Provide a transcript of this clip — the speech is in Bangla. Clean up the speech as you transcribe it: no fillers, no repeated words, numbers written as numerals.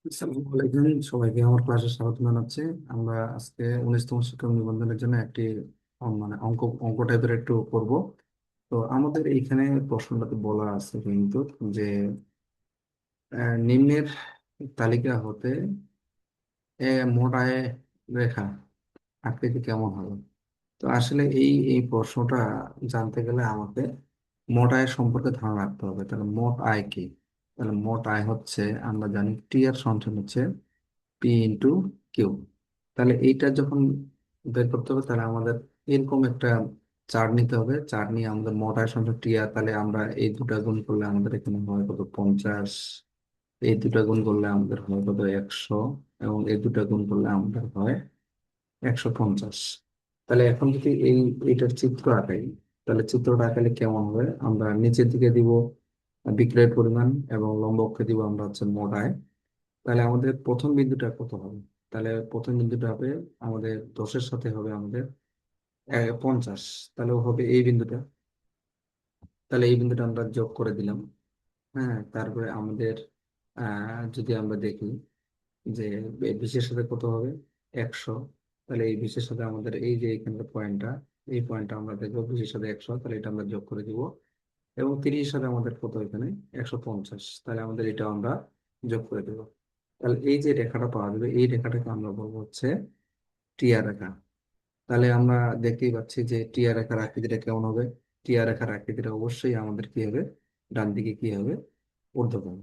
আসসালামু আলাইকুম, সবাইকে আমার ক্লাসে স্বাগত জানাচ্ছি। আমরা আজকে 19তম শিক্ষক নিবন্ধনের জন্য একটি মানে অঙ্ক অঙ্ক টাইপের একটু করব। তো আমাদের এইখানে প্রশ্নটাতে বলা আছে কিন্তু যে নিম্নের তালিকা হতে মোট আয় রেখা আকৃতি কেমন হবে। তো আসলে এই প্রশ্নটা জানতে গেলে আমাকে মোট আয়ের সম্পর্কে ধারণা রাখতে হবে। তাহলে মোট আয় কি? তাহলে মোট আয় হচ্ছে, আমরা জানি টি এর সমান হচ্ছে পি ইন্টু কিউ। তাহলে এইটা যখন বের করতে হবে, তাহলে আমাদের এরকম একটা চার্ট নিতে হবে। চার্ট নিয়ে আমাদের মোট আয় সংখ্যা টি আর, তাহলে আমরা এই দুটা গুণ করলে আমাদের এখানে হয় কত, 50। এই দুটা গুণ করলে আমাদের হয় কত, 100। এবং এই দুটা গুণ করলে আমাদের হয় 150। তাহলে এখন যদি এইটার চিত্র আঁকাই, তাহলে চিত্রটা আঁকালে কেমন হবে? আমরা নিচের দিকে দিব বিক্রয়ের পরিমাণ এবং লম্ব অক্ষে দিব আমরা হচ্ছে মোট আয়। তাহলে আমাদের প্রথম বিন্দুটা কত হবে? তাহলে প্রথম বিন্দুটা হবে আমাদের 10-এর সাথে হবে আমাদের 50। তাহলে হবে এই বিন্দুটা। তাহলে এই বিন্দুটা আমরা যোগ করে দিলাম। হ্যাঁ, তারপরে আমাদের যদি আমরা দেখি যে বিশের সাথে কত হবে, 100। তাহলে এই বিশের সাথে আমাদের এই যে এখানকার পয়েন্টটা, এই পয়েন্টটা আমরা দেখবো বিশের সাথে 100, তাহলে এটা আমরা যোগ করে দিব। এবং 30-এর সাথে আমাদের কত, এখানে 150। তাহলে আমাদের এটা আমরা যোগ করে দেবো। তাহলে এই যে রেখাটা পাওয়া যাবে, এই রেখাটাকে আমরা বলবো হচ্ছে টিয়া রেখা। তাহলে আমরা দেখতেই পাচ্ছি যে টিয়া রেখার আকৃতিটা কেমন হবে। টিয়া রেখার আকৃতিটা অবশ্যই আমাদের কি হবে, ডান দিকে কি হবে, ঊর্ধ্বকোণ।